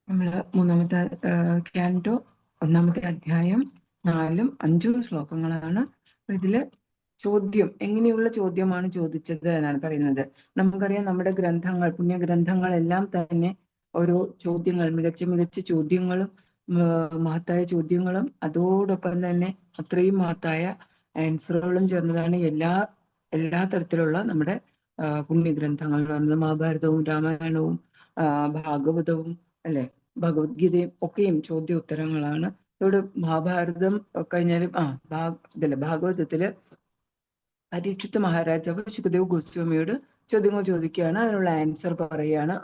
നമ്മൾ മൂന്നാമത്തെ ക്യാൻറ്റോ ഒന്നാമത്തെ അധ്യായം 4ഉം 5ഉം ശ്ലോകങ്ങളാണ്. ഇതില് ചോദ്യം, എങ്ങനെയുള്ള ചോദ്യമാണ് ചോദിച്ചത് എന്നാണ് പറയുന്നത്. നമുക്കറിയാം നമ്മുടെ ഗ്രന്ഥങ്ങൾ, പുണ്യഗ്രന്ഥങ്ങളെല്ലാം തന്നെ ഓരോ ചോദ്യങ്ങൾ, മികച്ച ചോദ്യങ്ങളും മഹത്തായ ചോദ്യങ്ങളും അതോടൊപ്പം തന്നെ അത്രയും മഹത്തായ ആൻസറുകളും ചേർന്നതാണ് എല്ലാ തരത്തിലുള്ള നമ്മുടെ പുണ്യഗ്രന്ഥങ്ങൾ. മഹാഭാരതവും രാമായണവും ഭാഗവതവും അല്ലെ, ഭഗവത്ഗീതയും ഒക്കെയും ചോദ്യോത്തരങ്ങളാണ്. ഇവിടെ മഹാഭാരതം കഴിഞ്ഞാലും ഭാഗവതത്തില് പരീക്ഷിത്ത് മഹാരാജാവ് ശുകദേവ് ഗോസ്വാമിയോട് ചോദ്യങ്ങൾ ചോദിക്കുകയാണ്, അതിനുള്ള ആൻസർ പറയുകയാണ്.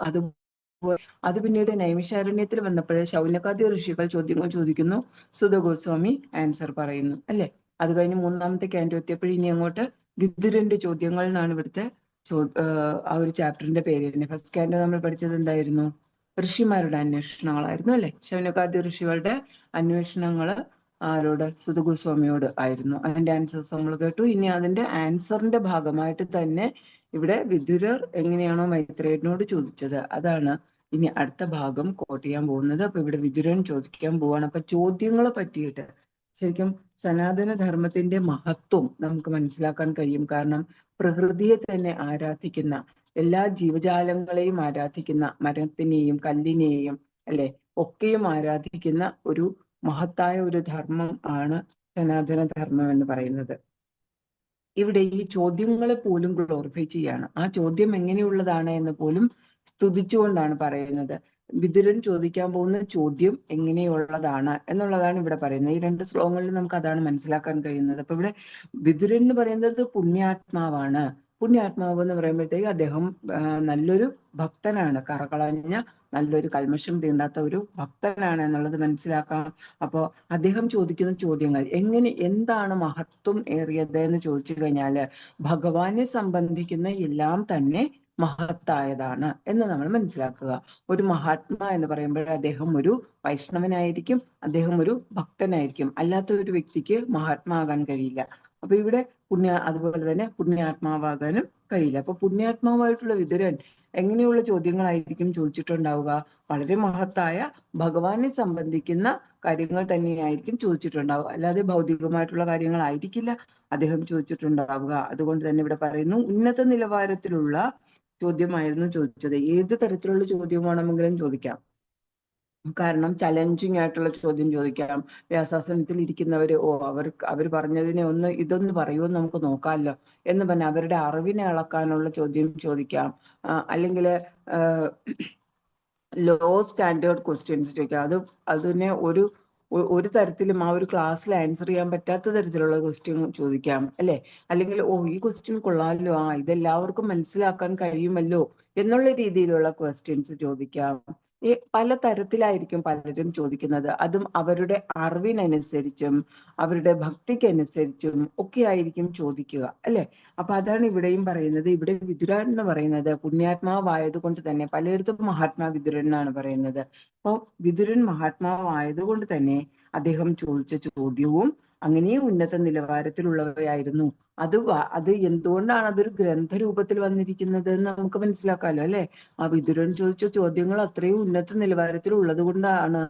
അത് പിന്നീട് നൈമിഷാരണ്യത്തിൽ വന്നപ്പോഴേ ശൗനകാദി ഋഷികൾ ചോദ്യങ്ങൾ ചോദിക്കുന്നു, സുത ഗോസ്വാമി ആൻസർ പറയുന്നു അല്ലെ. അത് കഴിഞ്ഞ് മൂന്നാമത്തെ ക്യാൻറ്റോ എത്തിയപ്പോഴും ഇനി അങ്ങോട്ട് വിതുരന്റെ ചോദ്യങ്ങൾ എന്നാണ് ഇവിടുത്തെ ആ ഒരു ചാപ്റ്ററിന്റെ പേര് തന്നെ. ഫസ്റ്റ് ക്യാൻറ്റോ നമ്മൾ പഠിച്ചത് എന്തായിരുന്നു? ഋഷിമാരുടെ അന്വേഷണങ്ങളായിരുന്നു അല്ലെ. ശൗനകാദി ഋഷികളുടെ അന്വേഷണങ്ങള് ആരോട്? സുത ഗോസ്വാമിയോട് ആയിരുന്നു. അതിന്റെ ആൻസേഴ്സ് നമ്മൾ കേട്ടു. ഇനി അതിന്റെ ആൻസറിന്റെ ഭാഗമായിട്ട് തന്നെ ഇവിടെ വിതുരർ എങ്ങനെയാണോ മൈത്രേയനോട് ചോദിച്ചത്, അതാണ് ഇനി അടുത്ത ഭാഗം കോട്ട് ചെയ്യാൻ പോകുന്നത്. അപ്പൊ ഇവിടെ വിതുരൻ ചോദിക്കാൻ പോവാണ്. അപ്പൊ ചോദ്യങ്ങളെ പറ്റിയിട്ട് ശരിക്കും സനാതന ധർമ്മത്തിന്റെ മഹത്വം നമുക്ക് മനസ്സിലാക്കാൻ കഴിയും. കാരണം പ്രകൃതിയെ തന്നെ ആരാധിക്കുന്ന, എല്ലാ ജീവജാലങ്ങളെയും ആരാധിക്കുന്ന, മരത്തിനെയും കല്ലിനെയും അല്ലെ ഒക്കെയും ആരാധിക്കുന്ന ഒരു മഹത്തായ ഒരു ധർമ്മം ആണ് സനാതന ധർമ്മം എന്ന് പറയുന്നത്. ഇവിടെ ഈ ചോദ്യങ്ങളെ പോലും ഗ്ലോറിഫൈ ചെയ്യാണ്. ആ ചോദ്യം എങ്ങനെയുള്ളതാണ് എന്ന് പോലും സ്തുതിച്ചുകൊണ്ടാണ് പറയുന്നത്. വിതുരൻ ചോദിക്കാൻ പോകുന്ന ചോദ്യം എങ്ങനെയുള്ളതാണ് എന്നുള്ളതാണ് ഇവിടെ പറയുന്നത്. ഈ 2 ശ്ലോകങ്ങളിൽ നമുക്ക് അതാണ് മനസ്സിലാക്കാൻ കഴിയുന്നത്. അപ്പൊ ഇവിടെ വിതുരൻ എന്ന് പറയുന്നത് പുണ്യാത്മാവാണ്. പുണ്യാത്മാവ് എന്ന് പറയുമ്പോഴത്തേക്ക് അദ്ദേഹം നല്ലൊരു ഭക്തനാണ്, കറകളഞ്ഞ നല്ലൊരു കൽമഷം തീണ്ടാത്ത ഒരു ഭക്തനാണ് എന്നുള്ളത് മനസ്സിലാക്കാം. അപ്പോ അദ്ദേഹം ചോദിക്കുന്ന ചോദ്യങ്ങൾ എന്താണ് മഹത്വം ഏറിയത് എന്ന് ചോദിച്ചു കഴിഞ്ഞാല് ഭഗവാനെ സംബന്ധിക്കുന്ന എല്ലാം തന്നെ മഹത്തായതാണ് എന്ന് നമ്മൾ മനസ്സിലാക്കുക. ഒരു മഹാത്മാ എന്ന് പറയുമ്പോൾ അദ്ദേഹം ഒരു വൈഷ്ണവനായിരിക്കും, അദ്ദേഹം ഒരു ഭക്തനായിരിക്കും. അല്ലാത്ത ഒരു വ്യക്തിക്ക് മഹാത്മാകാൻ കഴിയില്ല. അപ്പൊ ഇവിടെ അതുപോലെ തന്നെ പുണ്യാത്മാവാകാനും കഴിയില്ല. അപ്പൊ പുണ്യാത്മാവായിട്ടുള്ള വിതുരൻ എങ്ങനെയുള്ള ചോദ്യങ്ങളായിരിക്കും ചോദിച്ചിട്ടുണ്ടാവുക? വളരെ മഹത്തായ ഭഗവാനെ സംബന്ധിക്കുന്ന കാര്യങ്ങൾ തന്നെയായിരിക്കും ചോദിച്ചിട്ടുണ്ടാവുക. അല്ലാതെ ഭൗതികമായിട്ടുള്ള കാര്യങ്ങളായിരിക്കില്ല അദ്ദേഹം ചോദിച്ചിട്ടുണ്ടാവുക. അതുകൊണ്ട് തന്നെ ഇവിടെ പറയുന്നു, ഉന്നത നിലവാരത്തിലുള്ള ചോദ്യമായിരുന്നു ചോദിച്ചത്. ഏത് തരത്തിലുള്ള ചോദ്യം വേണമെങ്കിലും ചോദിക്കാം. കാരണം ചലഞ്ചിങ് ആയിട്ടുള്ള ചോദ്യം ചോദിക്കാം. വ്യാസാസനത്തിൽ ഇരിക്കുന്നവര് അവർ പറഞ്ഞതിനെ ഇതൊന്ന് പറയുമെന്ന് നമുക്ക് നോക്കാമല്ലോ എന്ന് പറഞ്ഞാൽ അവരുടെ അറിവിനെ അളക്കാനുള്ള ചോദ്യം ചോദിക്കാം. അല്ലെങ്കിൽ ലോ സ്റ്റാൻഡേർഡ് ക്വസ്റ്റ്യൻസ് ചോദിക്കാം. അതിനെ ഒരു തരത്തിലും ആ ഒരു ക്ലാസ്സിൽ ആൻസർ ചെയ്യാൻ പറ്റാത്ത തരത്തിലുള്ള ക്വസ്റ്റ്യൻ ചോദിക്കാം അല്ലെ. അല്ലെങ്കിൽ ഈ ക്വസ്റ്റ്യൻ കൊള്ളാമല്ലോ, ഇതെല്ലാവർക്കും മനസ്സിലാക്കാൻ കഴിയുമല്ലോ എന്നുള്ള രീതിയിലുള്ള ക്വസ്റ്റ്യൻസ് ചോദിക്കാം. പല തരത്തിലായിരിക്കും പലരും ചോദിക്കുന്നത്. അതും അവരുടെ അറിവിനനുസരിച്ചും അവരുടെ ഭക്തിക്കനുസരിച്ചും ഒക്കെ ആയിരിക്കും ചോദിക്കുക അല്ലെ. അപ്പൊ അതാണ് ഇവിടെയും പറയുന്നത്. ഇവിടെ വിതുരൻ എന്ന് പറയുന്നത് പുണ്യാത്മാവായത് തന്നെ, പലയിടത്തും മഹാത്മാ വിതുരൻ എന്നാണ് പറയുന്നത്. അപ്പൊ വിതുരൻ മഹാത്മാവായതുകൊണ്ട് തന്നെ അദ്ദേഹം ചോദിച്ച ചോദ്യവും അങ്ങനെ ഉന്നത നിലവാരത്തിലുള്ളവയായിരുന്നു. അത് എന്തുകൊണ്ടാണ് അതൊരു ഗ്രന്ഥരൂപത്തിൽ വന്നിരിക്കുന്നത് എന്ന് നമുക്ക് മനസ്സിലാക്കാമല്ലോ അല്ലെ. ആ വിതുരൻ ചോദിച്ച ചോദ്യങ്ങൾ അത്രയും ഉന്നത നിലവാരത്തിൽ ഉള്ളത് കൊണ്ടാണ്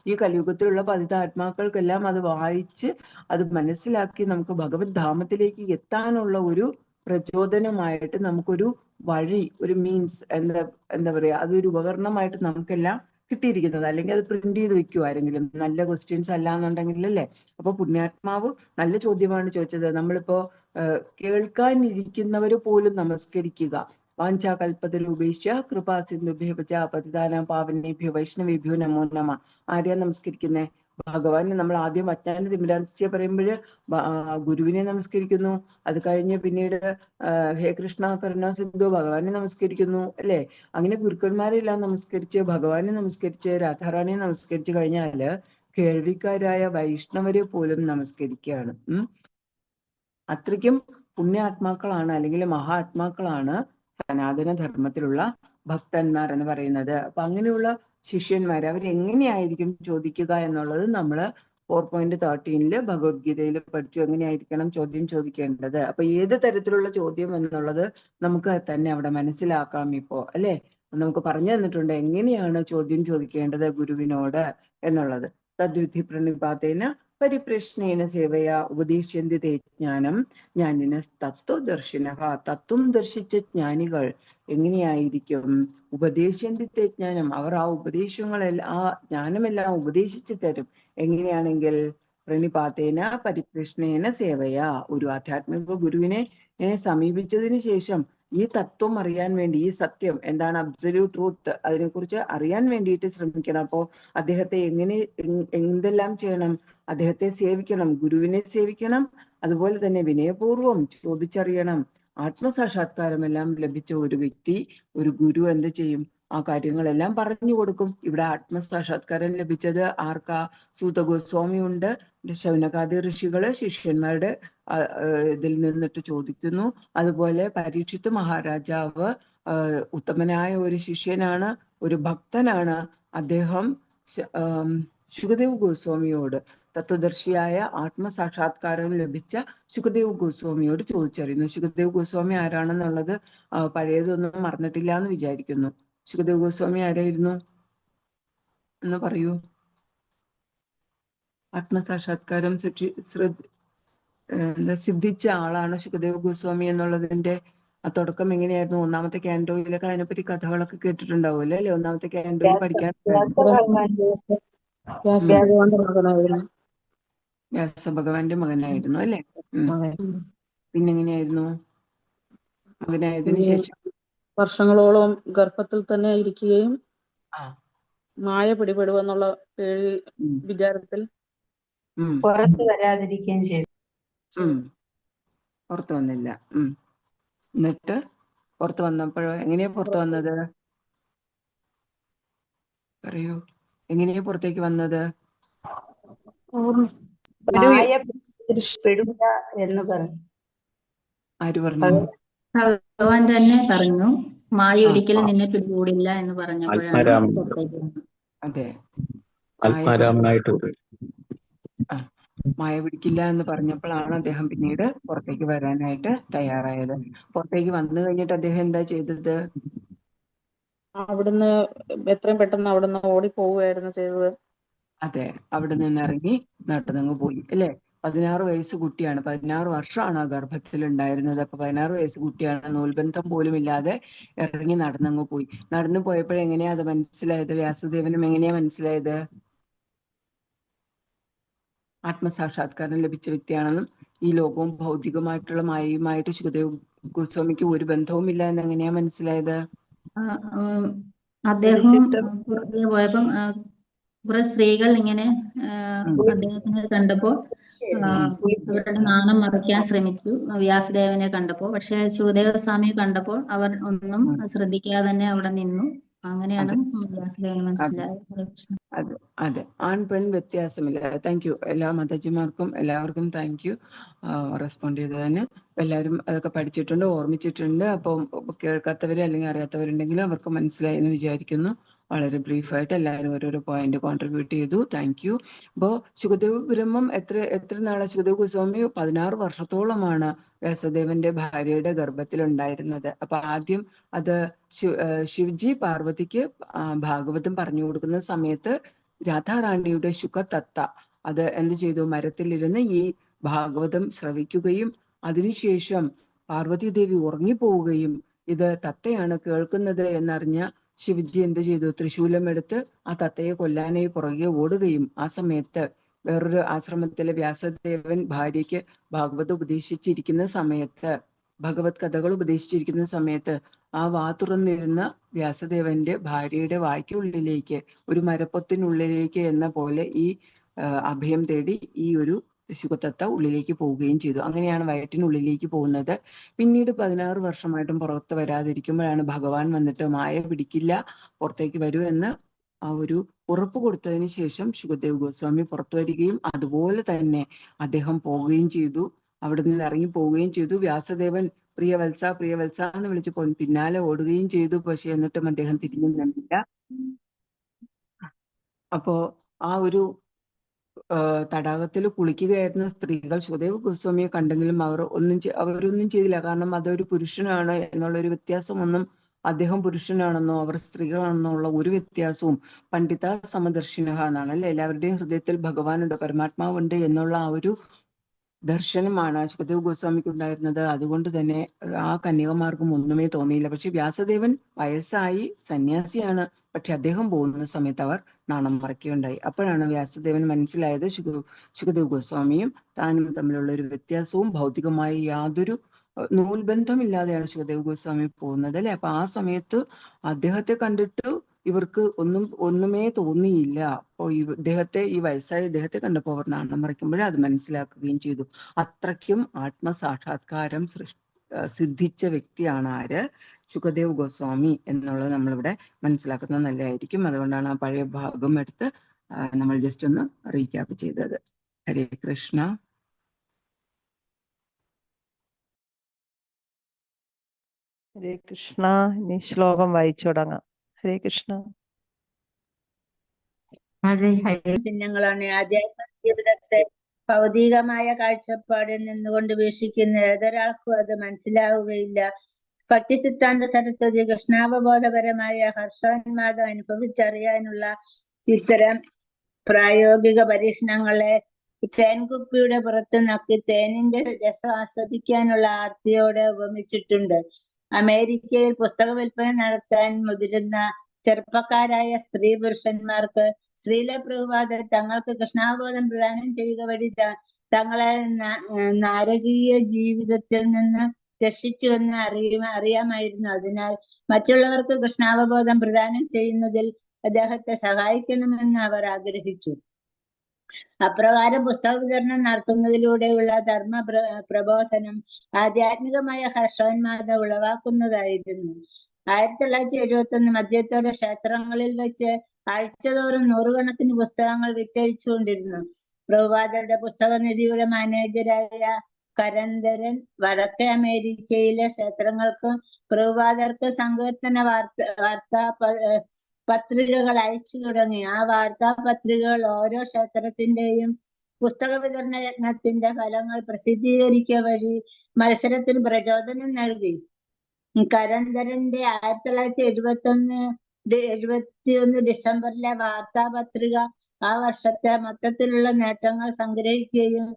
ഈ കലിയുഗത്തിലുള്ള പതിതാത്മാക്കൾക്കെല്ലാം അത് വായിച്ച് അത് മനസ്സിലാക്കി നമുക്ക് ഭഗവത് ധാമത്തിലേക്ക് എത്താനുള്ള ഒരു പ്രചോദനമായിട്ട് നമുക്കൊരു വഴി, ഒരു മീൻസ് എന്താ പറയാ, അതൊരു ഉപകരണമായിട്ട് നമുക്കെല്ലാം കിട്ടിയിരിക്കുന്നത്. അല്ലെങ്കിൽ അത് പ്രിന്റ് ചെയ്ത് വെക്കുമോ ആരെങ്കിലും, നല്ല ക്വസ്റ്റ്യൻസ് അല്ല എന്നുണ്ടെങ്കിൽ അല്ലേ. അപ്പൊ പുണ്യാത്മാവ് നല്ല ചോദ്യമാണ് ചോദിച്ചത്. നമ്മളിപ്പോ കേൾക്കാനിരിക്കുന്നവര് പോലും നമസ്കരിക്കുക. വാഞ്ചാകൽപതരൂപേക്ഷ്യ കൃപാസിന്ധുഭ്യോ പതിതാനാം പാവനേഭ്യോ വൈഷ്ണവേഭ്യോ നമോ നമ. ആരെയാ നമസ്കരിക്കുന്നേ? ഭഗവാനെ. നമ്മൾ ആദ്യം അജ്ഞാന തിമിരാസ്യ പറയുമ്പോഴ് ഗുരുവിനെ നമസ്കരിക്കുന്നു. അത് കഴിഞ്ഞ് പിന്നീട് ഹേ കൃഷ്ണ കരുണ സിന്ധു ഭഗവാനെ നമസ്കരിക്കുന്നു അല്ലെ. അങ്ങനെ ഗുരുക്കന്മാരെല്ലാം നമസ്കരിച്ച് ഭഗവാനെ നമസ്കരിച്ച് രാധാറാണിയെ നമസ്കരിച്ചു കഴിഞ്ഞാല് കേൾവിക്കാരായ വൈഷ്ണവരെ പോലും നമസ്കരിക്കുകയാണ്. അത്രയ്ക്കും പുണ്യാത്മാക്കളാണ് അല്ലെങ്കിൽ മഹാത്മാക്കളാണ് സനാതന ധർമ്മത്തിലുള്ള ഭക്തന്മാർ എന്ന് പറയുന്നത്. അപ്പൊ അങ്ങനെയുള്ള ശിഷ്യന്മാർ അവരെങ്ങനെയായിരിക്കും ചോദിക്കുക എന്നുള്ളത് നമ്മൾ 4.13 ഭഗവത്ഗീതയിൽ പഠിച്ചു. എങ്ങനെയായിരിക്കണം ചോദ്യം ചോദിക്കേണ്ടത്. അപ്പൊ ഏത് തരത്തിലുള്ള ചോദ്യം എന്നുള്ളത് നമുക്ക് തന്നെ അവിടെ മനസ്സിലാക്കാം ഇപ്പോ അല്ലെ. നമുക്ക് പറഞ്ഞു തന്നിട്ടുണ്ട് എങ്ങനെയാണ് ചോദ്യം ചോദിക്കേണ്ടത് ഗുരുവിനോട് എന്നുള്ളത്. തദ്വിധി പ്രണിപാതേന പരിപ്രശ്നേന സേവയാ ഉപദേശ്യന്തി തേ ജ്ഞാനം ജ്ഞാനിന തത്വദർശിനഃ. തത്വം ദർശിച്ച ജ്ഞാനികൾ എങ്ങനെയായിരിക്കും? ഉപദേശന്തി തേ ജ്ഞാനം, അവർ ആ ഉപദേശങ്ങളെല്ലാം ആ ജ്ഞാനമെല്ലാം ഉപദേശിച്ചു തരും. എങ്ങനെയാണെങ്കിൽ പ്രണിപാതേന പരിപ്രശ്നേന സേവയാ, ഒരു ആധ്യാത്മിക ഗുരുവിനെ സമീപിച്ചതിന് ശേഷം ഈ തത്വം അറിയാൻ വേണ്ടി, ഈ സത്യം എന്താണ്, അബ്സല്യൂട്ട് ട്രൂത്ത്, അതിനെക്കുറിച്ച് അറിയാൻ വേണ്ടിയിട്ട് ശ്രമിക്കണം. അപ്പോ അദ്ദേഹത്തെ എന്തെല്ലാം ചെയ്യണം? അദ്ദേഹത്തെ സേവിക്കണം, ഗുരുവിനെ സേവിക്കണം. അതുപോലെ തന്നെ വിനയപൂർവ്വം ചോദിച്ചറിയണം. ആത്മസാക്ഷാത്കാരമെല്ലാം ലഭിച്ച ഒരു വ്യക്തി, ഒരു ഗുരു എന്ത് ചെയ്യും? ആ കാര്യങ്ങളെല്ലാം പറഞ്ഞു കൊടുക്കും. ഇവിടെ ആത്മസാക്ഷാത്കാരം ലഭിച്ചത് ആർക്കാ? സൂത ഗോസ്വാമി ഉണ്ട്, ശൗനകാദി ഋഷികള് ശിഷ്യന്മാരുടെ ഇതിൽ നിന്നിട്ട് ചോദിക്കുന്നു. അതുപോലെ പരീക്ഷിത്ത് മഹാരാജാവ് ഉത്തമനായ ഒരു ശിഷ്യനാണ്, ഒരു ഭക്തനാണ്. അദ്ദേഹം ശുകദേവ് ഗോസ്വാമിയോട്, തത്വദർശിയായ ആത്മസാക്ഷാത്കാരം ലഭിച്ച ശുകദേവ് ഗോസ്വാമിയോട് ചോദിച്ചറിയുന്നു. ശുകദേവ് ഗോസ്വാമി ആരാണെന്നുള്ളത് പഴയതൊന്നും മറന്നിട്ടില്ല എന്ന് വിചാരിക്കുന്നു. ശുകദേവ് ഗോസ്വാമി ആരായിരുന്നു എന്ന് പറയൂ. ആത്മസാക്ഷാത്കാരം സിദ്ധിച്ച ആളാണ് ശുകദേവ് ഗോസ്വാമി എന്നുള്ളതിന്റെ തുടക്കം എങ്ങനെയായിരുന്നു? ഒന്നാമത്തെ കാൻഡോയിലൊക്കെ അതിനെപ്പറ്റി കഥകളൊക്കെ കേട്ടിട്ടുണ്ടാവുമല്ലോ അല്ലെ? ഒന്നാമത്തെ കാൻഡോയിൽ പഠിക്കാൻ വ്യാസഭഗവാന്റെ മകനായിരുന്നു അല്ലെ? പിന്നെങ്ങനെയായിരുന്നു? മകനായതിനു ശേഷം വർഷങ്ങളോളം ഗർഭത്തിൽ തന്നെ ഇരിക്കുകയും മായ പിടിപെടുവെന്നുള്ള വിചാരത്തിൽ പുറത്തു വരാതിരിക്കുകയും ചെയ്തു. പുറത്തു വന്നില്ല. എന്നിട്ട് പുറത്തു വന്നപ്പോഴോ എങ്ങനെയാ പുറത്തു വന്നത്? പറയൂ, എങ്ങനെയാ പുറത്തേക്ക് വന്നത്? എന്ന് പറഞ്ഞു. ആര് പറഞ്ഞു? ഭഗവാൻ തന്നെ പറഞ്ഞു, മായ ഒരിക്കലും നിന്നെ പിടികൂടില്ല എന്ന് പറഞ്ഞപ്പോഴാണ് പുറത്തേക്ക് വന്നത്. അതെ, ആത്മാരാമനായിട്ട് മായ പിടിക്കില്ല എന്ന് പറഞ്ഞപ്പോഴാണ് അദ്ദേഹം പിന്നീട് പുറത്തേക്ക് വരാനായിട്ട് തയ്യാറായത്. പുറത്തേക്ക് വന്നു കഴിഞ്ഞിട്ട് അദ്ദേഹം എന്താ ചെയ്തത്? അവിടുന്ന് എത്രയും പെട്ടെന്ന് അവിടുന്ന് ഓടിപ്പോവുകയായിരുന്നു ചെയ്തത്. അതെ, അവിടെ നിന്ന് ഇറങ്ങി നടന്നങ്ങ് പോയി അല്ലെ? 16 വയസ്സ് കുട്ടിയാണ്, 16 വർഷമാണ് ആ ഗർഭത്തിൽ ഉണ്ടായിരുന്നത്. അപ്പൊ 16 വയസ്സ് കുട്ടിയാണ്, നൂൽബന്ധം പോലും ഇല്ലാതെ ഇറങ്ങി നടന്നങ്ങ് പോയി. നടന്നു പോയപ്പോഴെങ്ങനെയാ അത് മനസ്സിലായത്? വ്യാസദേവനും എങ്ങനെയാ മനസ്സിലായത്? ആത്മസാക്ഷാത്കാരം ലഭിച്ച വ്യക്തിയാണെന്നും ഈ ലോകവും ഭൗതികമായിട്ടുള്ള മായയുമായിട്ട് ശുകദേവ് ഗോസ്വാമിക്ക് ഒരു ബന്ധവും ഇല്ല എന്ന് എങ്ങനെയാ മനസ്സിലായത്? അദ്ദേഹം പുറത്തേക്ക് പോയപ്പം കുറെ സ്ത്രീകൾ ഇങ്ങനെ അദ്ദേഹത്തിനെ കണ്ടപ്പോ അവരുടെ നാണം മറയ്ക്കാൻ ശ്രമിച്ചു വ്യാസദേവനെ കണ്ടപ്പോ. പക്ഷെ ശുകദേവ സ്വാമിയെ കണ്ടപ്പോൾ അവർ ഒന്നും ശ്രദ്ധിക്കാതെ തന്നെ അവിടെ നിന്നു. അങ്ങനെയാണ് വ്യാസദേവന് മനസ്സിലായത്. അതെ അതെ, ആൺ പെൺ വ്യത്യാസമില്ല. താങ്ക് യു എല്ലാ മാതാജിമാർക്കും, എല്ലാവർക്കും താങ്ക് യു റെസ്പോണ്ട് ചെയ്തതിന്. എല്ലാവരും അതൊക്കെ പഠിച്ചിട്ടുണ്ട്, ഓർമ്മിച്ചിട്ടുണ്ട്. അപ്പം കേൾക്കാത്തവര് അല്ലെങ്കിൽ അറിയാത്തവരുണ്ടെങ്കിലും അവർക്ക് മനസ്സിലായി എന്ന് വിചാരിക്കുന്നു. വളരെ ബ്രീഫായിട്ട് എല്ലാവരും ഓരോരോ പോയിന്റ് കോൺട്രിബ്യൂട്ട് ചെയ്തു. Thank you. അപ്പോൾ ശുകദേവ് ബ്രഹ്മം എത്ര നാളെ? ശുകദേവ് ഗോസ്വാമി 16 വർഷത്തോളമാണ് വ്യാസദേവന്റെ ഭാര്യയുടെ ഗർഭത്തിലുണ്ടായിരുന്നത്. അപ്പൊ ആദ്യം അത് ശിവജി പാർവതിക്ക് ഭാഗവതം പറഞ്ഞു കൊടുക്കുന്ന സമയത്ത് രാധാറാണിയുടെ ശുഖതത്ത അത് എന്ത് ചെയ്തു? മരത്തിലിരുന്ന് ഈ ഭാഗവതം ശ്രവിക്കുകയും അതിനുശേഷം പാർവതി ദേവി ഉറങ്ങിപ്പോവുകയും ഇത് തത്തയാണ് കേൾക്കുന്നത് എന്നറിഞ്ഞ ശിവജി എന്ത് ചെയ്തു? ത്രിശൂലം എടുത്ത് ആ തത്തയെ കൊല്ലാനായി പുറകെ ഓടുകയും ആ സമയത്ത് വേറൊരു ആശ്രമത്തിലെ വ്യാസദേവൻ ഭാര്യയ്ക്ക് ഭാഗവതം ഉപദേശിച്ചിരിക്കുന്ന സമയത്ത്, ഭഗവത് കഥകൾ ഉപദേശിച്ചിരിക്കുന്ന സമയത്ത് ആ വാ തുറന്നിരുന്ന വ്യാസദേവന്റെ ഭാര്യയുടെ വായ്ക്കുള്ളിലേക്ക്, ഒരു മരപ്പൊത്തിനുള്ളിലേക്ക് എന്ന പോലെ ഈ അഭയം തേടി ഈ ഒരു ശുഖതത്ത ഉള്ളിലേക്ക് പോവുകയും ചെയ്തു. അങ്ങനെയാണ് വയറ്റിനുള്ളിലേക്ക് പോകുന്നത്. പിന്നീട് 16 വർഷമായിട്ടും പുറത്ത് വരാതിരിക്കുമ്പോഴാണ് ഭഗവാൻ വന്നിട്ട് മായ പിടിക്കില്ല, പുറത്തേക്ക് വരൂ എന്ന് ആ ഒരു ഉറപ്പ് കൊടുത്തതിന് ശേഷം ശുകദേവ് ഗോസ്വാമി പുറത്തു വരികയും അതുപോലെ തന്നെ അദ്ദേഹം പോവുകയും ചെയ്തു. അവിടെ നിന്ന് ഇറങ്ങി പോവുകയും ചെയ്തു. വ്യാസദേവൻ പ്രിയവത്സ പ്രിയവത്സ എന്ന് വിളിച്ച് പിന്നാലെ ഓടുകയും ചെയ്തു. പക്ഷെ എന്നിട്ടും അദ്ദേഹം തിരിഞ്ഞു നിന്നില്ല. അപ്പോ ആ ഒരു തടാകത്തിൽ കുളിക്കുകയായിരുന്ന സ്ത്രീകൾ ശുകദേവ് ഗോസ്വാമിയെ കണ്ടെങ്കിലും അവരൊന്നും ചെയ്തില്ല. കാരണം അതൊരു പുരുഷനാണ് എന്നുള്ളൊരു വ്യത്യാസമൊന്നും അദ്ദേഹം പുരുഷനാണെന്നോ അവർ സ്ത്രീകളാണെന്നോ ഉള്ള ഒരു വ്യത്യാസവും പണ്ഡിത സമദർശിനഃ എന്നാണ് അല്ലെ. എല്ലാവരുടെയും ഹൃദയത്തിൽ ഭഗവാനുണ്ട്, പരമാത്മാവുണ്ട് എന്നുള്ള ആ ഒരു ദർശനമാണ് ശുകദേവ് ഗോസ്വാമിക്ക് ഉണ്ടായിരുന്നത്. അതുകൊണ്ട് തന്നെ ആ കന്യകമാർക്കും ഒന്നുമേ തോന്നിയില്ല. പക്ഷെ വ്യാസദേവൻ വയസ്സായി സന്യാസിയാണ്, പക്ഷെ അദ്ദേഹം പോകുന്ന സമയത്ത് അവർ നാണം മറയ്ക്കുകയുണ്ടായി. അപ്പോഴാണ് വ്യാസദേവൻ മനസ്സിലായത് ശുകദേവ് ഗോസ്വാമിയും താനും തമ്മിലുള്ള ഒരു വ്യത്യാസവും ഭൗതികമായി യാതൊരു നൂൽബന്ധമില്ലാതെയാണ് ശുകദേവ് ഗോസ്വാമി പോകുന്നത് അല്ലെ. അപ്പൊ ആ സമയത്ത് അദ്ദേഹത്തെ കണ്ടിട്ട് ഇവർക്ക് ഒന്നുമേ തോന്നിയില്ല. അപ്പോ ഈ വയസ്സായ ഇദ്ദേഹത്തെ കണ്ടപ്പോൾ അവർ നാണം മറയ്ക്കുമ്പോഴേ അത് മനസ്സിലാക്കുകയും ചെയ്തു. അത്രയ്ക്കും ആത്മസാക്ഷാത്കാരം സിദ്ധിച്ച വ്യക്തിയാണ് ആര്? ശുകദേവ് ഗോസ്വാമി എന്നുള്ളത് നമ്മളിവിടെ മനസ്സിലാക്കുന്നത് നല്ലതായിരിക്കും. അതുകൊണ്ടാണ് ആ പഴയ ഭാഗം എടുത്ത് നമ്മൾ ജസ്റ്റ് ഒന്ന് റീക്യാപ്പ് ചെയ്തത്. ഹരേ കൃഷ്ണ. ഹരേ കൃഷ്ണ. ഇനി ശ്ലോകം വായിച്ചു തുടങ്ങാം. ഹരേ കൃഷ്ണ. ചിഹ്നങ്ങളാണ്. ആധ്യാത്മിക ജീവിതത്തെ ഭൗതികമായ കാഴ്ചപ്പാടിൽ നിന്നുകൊണ്ട് വീക്ഷിക്കുന്ന ഏതൊരാൾക്കും അത് മനസ്സിലാവുകയില്ല. ഭക്തി സിദ്ധാന്ത സരസ്വതി കൃഷ്ണാവബോധപരമായ ഹർഷോന്മാദം അനുഭവിച്ചറിയാനുള്ള ഇത്തരം പ്രായോഗിക പരീക്ഷണങ്ങളെ തേൻകുപ്പിയുടെ പുറത്ത് നക്കി തേനിന്റെ രസം ആസ്വദിക്കാനുള്ള ആർത്തിയോടെ ഉപമിച്ചിട്ടുണ്ട്. അമേരിക്കയിൽ പുസ്തക വിൽപ്പന നടത്താൻ മുതിരുന്ന ചെറുപ്പക്കാരായ സ്ത്രീ പുരുഷന്മാർക്ക് ശ്രീല പ്രഭുപാദർ തങ്ങൾക്ക് കൃഷ്ണാവബോധം പ്രദാനം ചെയ്യുക വഴി തങ്ങളെ നാരകീയ ജീവിതത്തിൽ നിന്ന് രക്ഷിച്ചുവെന്ന് അറിയാമായിരുന്നു. അതിനാൽ മറ്റുള്ളവർക്ക് കൃഷ്ണാവബോധം പ്രദാനം ചെയ്യുന്നതിൽ അദ്ദേഹത്തെ സഹായിക്കണമെന്ന് അവർ ആഗ്രഹിച്ചു. അപ്രകാരം പുസ്തക വിതരണം നടത്തുന്നതിലൂടെയുള്ള ധർമ്മ പ്രബോധനം ആധ്യാത്മികമായ ഹർഷോന്മാദം ഉളവാക്കുന്നതായിരുന്നു. 1971 മധ്യത്തോടെ ക്ഷേത്രങ്ങളിൽ വെച്ച് ആഴ്ചതോറും നൂറുകണക്കിന് പുസ്തകങ്ങൾ വിറ്റഴിച്ചുകൊണ്ടിരുന്നു. പ്രഭുപാദരുടെ പുസ്തകനിധിയുടെ മാനേജരായ കരന്തരൻ വടക്കേ അമേരിക്കയിലെ ക്ഷേത്രങ്ങൾക്കും പ്രഭുപാദർക്ക് സങ്കീർത്തന വാർത്താ പത്രികകൾ അയച്ചു തുടങ്ങി. ആ വാർത്താ പത്രികകൾ ഓരോ ക്ഷേത്രത്തിന്റെയും പുസ്തക വിതരണ യജ്ഞത്തിന്റെ ഫലങ്ങൾ പ്രസിദ്ധീകരിക്കുക വഴി മത്സരത്തിന് പ്രചോദനം നൽകി. കരന്തരന്റെ 1971 ഡിസംബറിലെ വാർത്താ പത്രിക ആ വർഷത്തെ മൊത്തത്തിലുള്ള നേട്ടങ്ങൾ സംഗ്രഹിക്കുകയും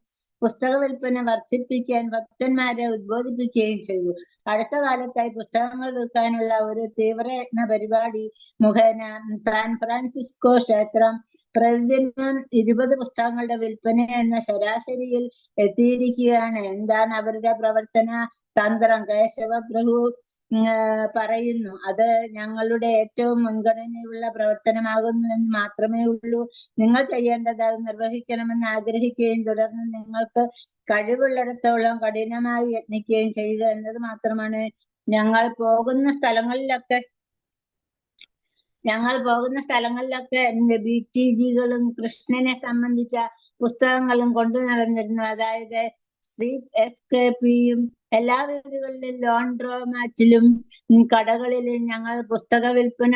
പുസ്തക വിൽപ്പന വർദ്ധിപ്പിക്കാൻ ഭക്തന്മാരെ ഉദ്ബോധിപ്പിക്കുകയും ചെയ്തു. അടുത്ത കാലത്തായി പുസ്തകങ്ങൾ വിൽക്കാനുള്ള ഒരു തീവ്രയത്ന പരിപാടി മുഖേന സാൻ ഫ്രാൻസിസ്കോ ക്ഷേത്രം പ്രതിദിനം 20 പുസ്തകങ്ങളുടെ വിൽപ്പന എന്ന ശരാശരിയിൽ എത്തിയിരിക്കുകയാണ്. എന്താണ് അവരുടെ പ്രവർത്തന തന്ത്രം? കേശവ പ്രഭു പറയുന്നു, അത് ഞങ്ങളുടെ ഏറ്റവും മുൻഗണനയുള്ള പ്രവർത്തനമാകുന്നു എന്ന് മാത്രമേ ഉള്ളൂ. നിങ്ങൾ ചെയ്യേണ്ടത് അത് നിർവഹിക്കണമെന്ന് ആഗ്രഹിക്കുകയും തുടർന്ന് നിങ്ങൾക്ക് കഴിവുള്ളിടത്തോളം കഠിനമായി യത്നിക്കുകയും ചെയ്യുക എന്നത് മാത്രമാണ്. ഞങ്ങൾ പോകുന്ന സ്ഥലങ്ങളിലൊക്കെ BTGകളും കൃഷ്ണനെ സംബന്ധിച്ച പുസ്തകങ്ങളും കൊണ്ടു നടന്നിരുന്നു. അതായത് സ്ട്രീറ്റ് എസ്കേപ്പിയും എല്ലാ വീടുകളിലും ലോൺഡ്രോമാറ്റിലും കടകളിലും ഞങ്ങൾ പുസ്തക വിൽപ്പന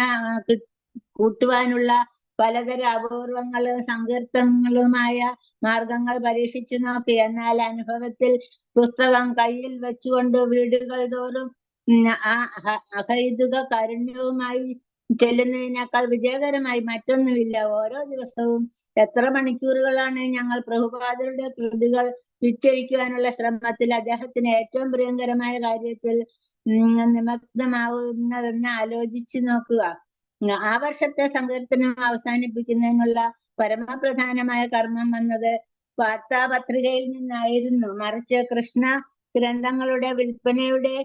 കൂട്ടുവാനുള്ള പലതരം അപൂർവങ്ങളും സങ്കീർത്തങ്ങളുമായ മാർഗങ്ങൾ പരീക്ഷിച്ചു നോക്കി. എന്നാൽ അനുഭവത്തിൽ പുസ്തകം കയ്യിൽ വെച്ചുകൊണ്ട് വീടുകൾ തോറും അഹൈതുക കാരുണ്യവുമായി ചെല്ലുന്നതിനേക്കാൾ വിജയകരമായി മറ്റൊന്നുമില്ല. ഓരോ ദിവസവും എത്ര മണിക്കൂറുകളാണ് ഞങ്ങൾ പ്രഭുപാദരുടെ കൃതികൾ വിറ്റഴിക്കുവാനുള്ള ശ്രമത്തിൽ അദ്ദേഹത്തിന് ഏറ്റവും പ്രിയങ്കരമായ കാര്യത്തിൽ നിമഗ്നമാവുന്നതെന്ന് ആലോചിച്ചു നോക്കുക. ആ വർഷത്തെ സങ്കീർത്തനം അവസാനിപ്പിക്കുന്നതിനുള്ള പരമപ്രധാനമായ കർമ്മം വന്നത് വാർത്താപത്രികയിൽ നിന്നായിരുന്നു. മറിച്ച് കൃഷ്ണ ഗ്രന്ഥങ്ങളുടെ വിൽപ്പനയുടെ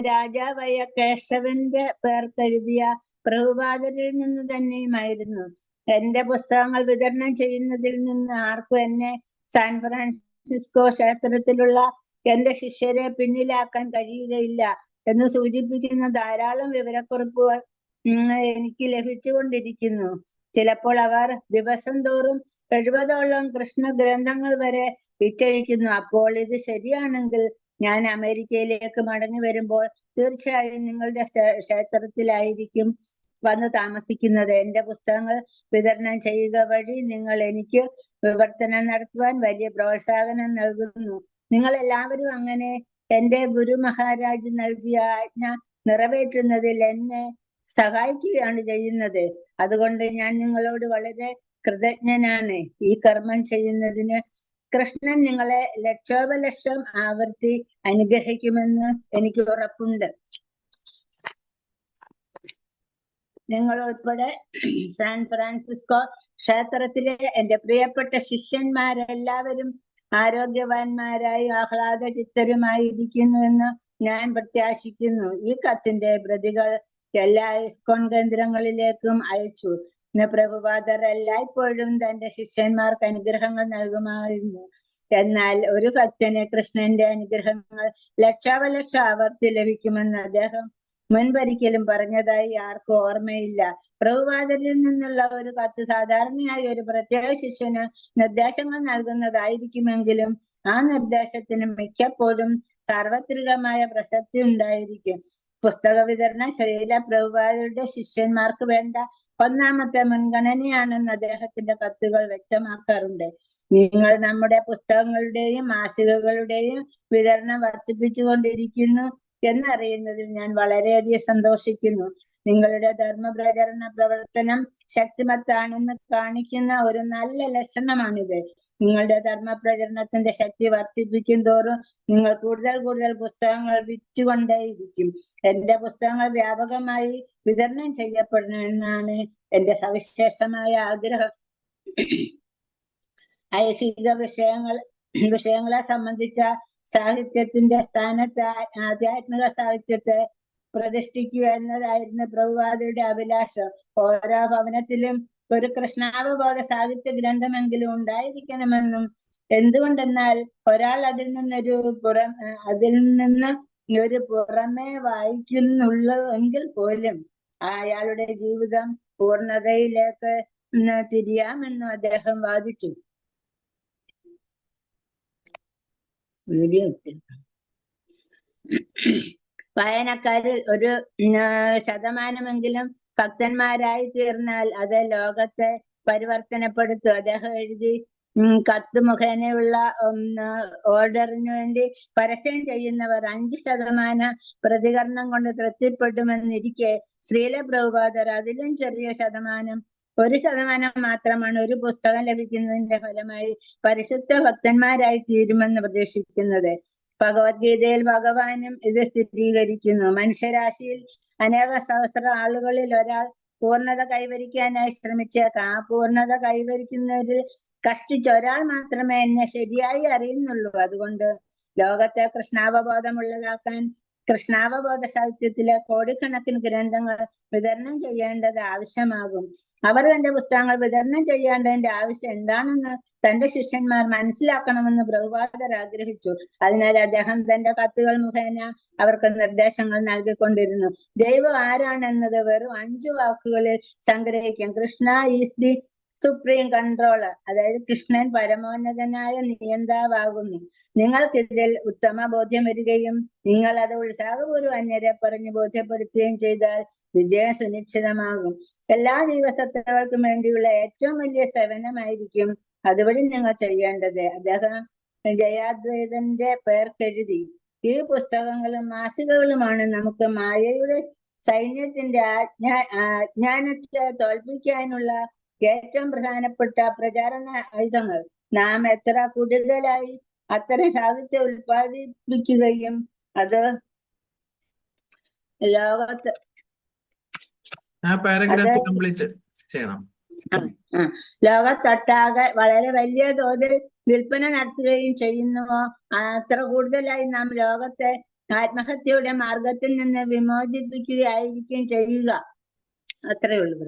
രാജാവായ കേശവന്റെ പേർക്കെഴുതിയ പ്രഭുപാദരിൽ നിന്ന് തന്നെയുമായിരുന്നു. എന്റെ പുസ്തകങ്ങൾ വിതരണം ചെയ്യുന്നതിൽ നിന്ന് ആർക്കും എന്നെ സാൻ ഫ്രാൻസിസ്കോ ക്ഷേത്രത്തിലുള്ള എന്റെ ശിഷ്യരെ പിന്നിലാക്കാൻ കഴിയുകയില്ല എന്ന് സൂചിപ്പിക്കുന്ന ധാരാളം വിവരക്കുറിപ്പുകൾ എനിക്ക് ലഭിച്ചുകൊണ്ടിരിക്കുന്നു. ചിലപ്പോൾ അവർ ദിവസം തോറും 70ഓളം കൃഷ്ണ ഗ്രന്ഥങ്ങൾ വരെ വിറ്റഴിക്കുന്നു. അപ്പോൾ ഇത് ശരിയാണെങ്കിൽ ഞാൻ അമേരിക്കയിലേക്ക് മടങ്ങി വരുമ്പോൾ തീർച്ചയായും നിങ്ങളുടെ ക്ഷേത്രത്തിലായിരിക്കും വന്ന് താമസിക്കുന്നത്. എന്റെ പുസ്തകങ്ങൾ വിതരണം ചെയ്യുക വഴി നിങ്ങൾ എനിക്ക് വിവർത്തനം നടത്തുവാൻ വലിയ പ്രോത്സാഹനം നൽകുന്നു. നിങ്ങൾ എല്ലാവരും അങ്ങനെ എന്റെ ഗുരു മഹാരാജ് നൽകിയ ആജ്ഞ നിറവേറ്റുന്നതിൽ എന്നെ സഹായിക്കുകയാണ് ചെയ്യുന്നത്. അതുകൊണ്ട് ഞാൻ നിങ്ങളോട് വളരെ കൃതജ്ഞനാണ്. ഈ കർമ്മം ചെയ്യുന്നതിന് കൃഷ്ണൻ നിങ്ങളെ ലക്ഷോപലക്ഷം ആവർത്തി അനുഗ്രഹിക്കുമെന്ന് എനിക്ക് ഉറപ്പുണ്ട്. നിങ്ങൾ ഉൾപ്പെടെ സാൻ ഫ്രാൻസിസ്കോ ക്ഷേത്രത്തിലെ എന്റെ പ്രിയപ്പെട്ട ശിഷ്യന്മാരെല്ലാവരും ആരോഗ്യവാന്മാരായി ആഹ്ലാദചിത്തരുമായിരിക്കുന്നുവെന്ന് ഞാൻ പ്രത്യാശിക്കുന്നു. ഈ കത്തിന്റെ പ്രതികൾ എല്ലാ ഇസ്കോൺ കേന്ദ്രങ്ങളിലേക്കും അയച്ചു. പ്രഭുപാദർ എല്ലായ്പ്പോഴും തന്റെ ശിഷ്യന്മാർക്ക് അനുഗ്രഹങ്ങൾ നൽകുമായിരുന്നു. എന്നാൽ ഒരു ഭക്തന് കൃഷ്ണന്റെ അനുഗ്രഹങ്ങൾ ലക്ഷാവലക്ഷം ആവർത്തി ലഭിക്കുമെന്ന് അദ്ദേഹം മുൻപൊരിക്കലും പറഞ്ഞതായി ആർക്കും ഓർമ്മയില്ല. പ്രഭുപാദരിൽ നിന്നുള്ള ഒരു കത്ത് സാധാരണയായി ഒരു പ്രത്യേക ശിഷ്യന് നിർദ്ദേശങ്ങൾ നൽകുന്നതായിരിക്കുമെങ്കിലും ആ നിർദ്ദേശത്തിന് മിക്കപ്പോഴും സാർവത്രികമായ പ്രസക്തി ഉണ്ടായിരിക്കും. പുസ്തക വിതരണം ശ്രീല പ്രഭുപാദരുടെ ശിഷ്യന്മാർക്ക് വേണ്ട ഒന്നാമത്തെ മുൻഗണനയാണെന്ന് അദ്ദേഹത്തിന്റെ കത്തുകൾ വ്യക്തമാക്കാറുണ്ട്. നിങ്ങൾ നമ്മുടെ പുസ്തകങ്ങളുടെയും മാസികകളുടെയും വിതരണം വർദ്ധിപ്പിച്ചുകൊണ്ടിരിക്കുന്നു എന്നറിയുന്നതിൽ ഞാൻ വളരെയധികം സന്തോഷിക്കുന്നു. നിങ്ങളുടെ ധർമ്മപ്രചരണ പ്രവർത്തനം ശക്തിമത്താണെന്ന് കാണിക്കുന്ന ഒരു നല്ല ലക്ഷണമാണിത്. നിങ്ങളുടെ ധർമ്മപ്രചരണത്തിന്റെ ശക്തി വർദ്ധിപ്പിക്കും തോറും നിങ്ങൾ കൂടുതൽ കൂടുതൽ പുസ്തകങ്ങൾ വിറ്റുകൊണ്ടേയിരിക്കും. എന്റെ പുസ്തകങ്ങൾ വ്യാപകമായി വിതരണം ചെയ്യപ്പെടണമെന്നാണ് എന്റെ സവിശേഷമായ ആഗ്രഹം. ഐഹിക വിഷയങ്ങളെ സംബന്ധിച്ച സാഹിത്യത്തിന്റെ സ്ഥാനത്ത് ആധ്യാത്മിക സാഹിത്യത്തെ പ്രതിഷ്ഠിക്കുക എന്നതായിരുന്നു പ്രഭുപാദരുടെ അഭിലാഷം. ഓരോ ഭവനത്തിലും ഒരു കൃഷ്ണാവബോധ സാഹിത്യ ഗ്രന്ഥമെങ്കിലും ഉണ്ടായിരിക്കണമെന്നും, എന്തുകൊണ്ടെന്നാൽ ഒരാൾ അതിൽ നിന്ന് ഒരു പുറമേ വായിക്കുന്നുള്ളൂ എങ്കിൽ പോലും അയാളുടെ ജീവിതം പൂർണ്ണതയിലേക്ക് തിരിയാമെന്നും അദ്ദേഹം വാദിച്ചു. വീഡിയോ വായനക്കാരിൽ ഒരു ശതമാനമെങ്കിലും ഭക്തന്മാരായി തീർന്നാൽ അത് ലോകത്തെ പരിവർത്തനപ്പെടുത്തും. അദ്ദേഹം എഴുതി കത്ത് മുഖേനയുള്ള ഓർഡറിന് വേണ്ടി പരസ്യം ചെയ്യുന്നവർ 5% പ്രതികരണം കൊണ്ട് തൃപ്തിപ്പെടുമെന്നിരിക്കെ ശ്രീല പ്രഭുപാദർ അതിലും ചെറിയ ശതമാനം, 1% മാത്രമാണ് ഒരു പുസ്തകം ലഭിക്കുന്നതിന്റെ ഫലമായി പരിശുദ്ധ ഭക്തന്മാരായി തീരുമെന്ന് പ്രതീക്ഷിക്കുന്നത്. ഭഗവത്ഗീതയിൽ ഭഗവാനും ഇത് സ്ഥിരീകരിക്കുന്നു. മനുഷ്യരാശിയിൽ അനേക സഹസ്ര ആളുകളിൽ ഒരാൾ പൂർണ്ണത കൈവരിക്കാനായി ശ്രമിച്ചേക്കാം. ആ പൂർണ്ണത കൈവരിക്കുന്നവരിൽ കഷ്ടിച്ചൊരാൾ മാത്രമേ എന്നെ ശരിയായി അറിയുന്നുള്ളൂ. അതുകൊണ്ട് ലോകത്തെ കൃഷ്ണാവബോധമുള്ളതാക്കാൻ കൃഷ്ണാവബോധ സാഹിത്യത്തിലെ കോടിക്കണക്കിന് ഗ്രന്ഥങ്ങൾ വിതരണം ചെയ്യേണ്ടത് ആവശ്യമാകും. അവർ തന്റെ പുസ്തകങ്ങൾ വിതരണം ചെയ്യേണ്ടതിന്റെ ആവശ്യം എന്താണെന്ന് തന്റെ ശിഷ്യന്മാർ മനസ്സിലാക്കണമെന്ന് പ്രഭുപാദർ ആഗ്രഹിച്ചു. അതിനാൽ അദ്ദേഹം തന്റെ കത്തുകൾ മുഖേന അവർക്ക് നിർദ്ദേശങ്ങൾ നൽകിക്കൊണ്ടിരുന്നു. ദൈവം ആരാണെന്നത് വെറും 5 വാക്കുകളിൽ സംഗ്രഹിക്കും. Krishna is the supreme controller. അതായത് കൃഷ്ണൻ പരമോന്നതനായ നിയന്താവാകുന്നു. നിങ്ങൾക്കിതിൽ ഉത്തമ ബോധ്യം വരികയും നിങ്ങൾ അത് ഉത്സാഹപൂർവ്വം അന്യരെ പറഞ്ഞ് ബോധ്യപ്പെടുത്തുകയും ചെയ്താൽ വിജയം സുനിശ്ചിതമാകും. എല്ലാ ജീവസത്തകൾക്കും വേണ്ടിയുള്ള ഏറ്റവും വലിയ സേവനമായിരിക്കും അതുവഴി നിങ്ങൾ ചെയ്യേണ്ടത്. അദ്ദേഹം ജയാദ്വൈതന്റെ പേർക്കെഴുതി. ഈ പുസ്തകങ്ങളും മാസികകളുമാണ് നമുക്ക് മായയുടെ സൈന്യത്തിന്റെ അജ്ഞാനത്തെ തോൽപ്പിക്കാനുള്ള ഏറ്റവും പ്രധാനപ്പെട്ട പ്രചാരണ ആയുധങ്ങൾ. നാം എത്ര കൂടുതലായി അത്തരം സാഹിത്യം ഉൽപ്പാദിപ്പിക്കുകയും അത് ലോകത്തൊട്ടാകെ വളരെ വലിയ തോതിൽ വിൽപ്പന നടത്തുകയും ചെയ്യുന്നുവോ അത്ര കൂടുതലായി നാം ലോകത്തെ ആത്മഹത്യയുടെ മാർഗത്തിൽ നിന്ന് വിമോചിപ്പിക്കുകയായിരിക്കും ചെയ്യുക. അത്രയേ ഉള്ളൂ.